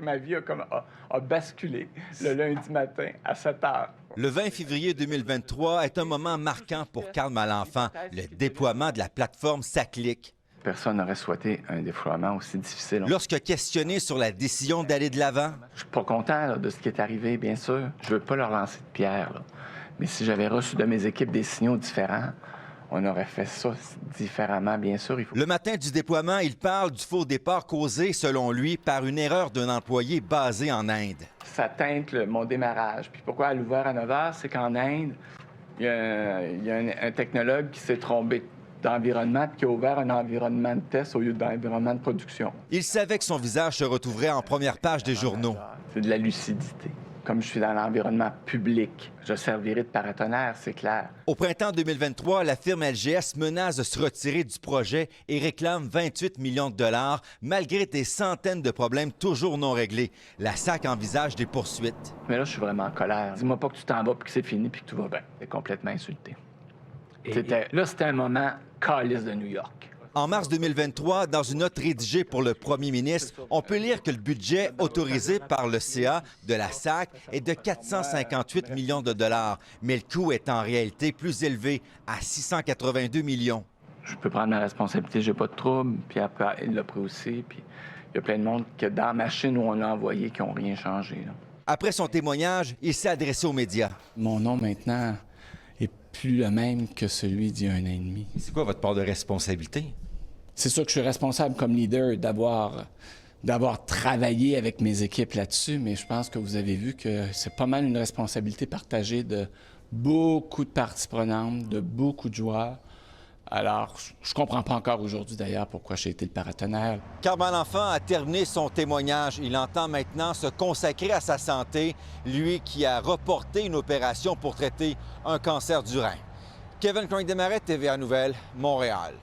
que ma vie a basculé le lundi matin à 7 heures. Le 20 février 2023 est un moment marquant pour Carl Malenfant, le déploiement de la plateforme SACLIC. Personne n'aurait souhaité un déploiement aussi difficile. Lorsque questionné sur la décision d'aller de l'avant, Je suis pas content là, de ce qui est arrivé, bien sûr. Je veux pas leur lancer de pierre, là. Mais si j'avais reçu de mes équipes des signaux différents, on aurait fait ça différemment, bien sûr. Le matin du déploiement, il parle du faux départ causé, selon lui, par une erreur d'un employé basé en Inde. Ça teinte mon démarrage. Puis pourquoi elle a ouvert à 9 h, c'est qu'en Inde, il y a un technologue qui s'est trompé d'environnement puis qui a ouvert un environnement de test au lieu d'environnement de production. Il savait que son visage se retrouverait en première page des journaux. C'est de la lucidité. Comme je suis dans l'environnement public, je servirai de paratonnerre, c'est clair. Au printemps 2023, la firme LGS menace de se retirer du projet et réclame 28 millions de dollars, malgré des centaines de problèmes toujours non réglés. La SAC envisage des poursuites. Mais là, je suis vraiment en colère. Dis-moi pas que tu t'en vas puis que c'est fini puis que tout va bien. T'es complètement insulté. Là, c'était un moment calice de New York. En mars 2023, dans une note rédigée pour le premier ministre, on peut lire que le budget autorisé par le CA de la SAC est de 458 millions de dollars, mais le coût est en réalité plus élevé, à 682 millions. Je peux prendre ma responsabilité, j'ai pas de trouble, puis après, il l'a pris aussi, puis il y a plein de monde que dans la machine où on l'a envoyé qui n'ont rien changé, là. Après son témoignage, il s'est adressé aux médias. Mon nom, maintenant, est plus le même que celui d'il y a 1 an et demi. C'est quoi votre part de responsabilité? C'est sûr que je suis responsable comme leader d'avoir travaillé avec mes équipes là-dessus, mais je pense que vous avez vu que c'est pas mal une responsabilité partagée de beaucoup de parties prenantes, de beaucoup de joueurs. Alors, je comprends pas encore aujourd'hui, d'ailleurs, pourquoi j'ai été le paratonnerre. Carl Malenfant a terminé son témoignage. Il entend maintenant se consacrer à sa santé, lui qui a reporté une opération pour traiter un cancer du rein. Kevin Coin-Desmarais, TVA Nouvelles, Montréal.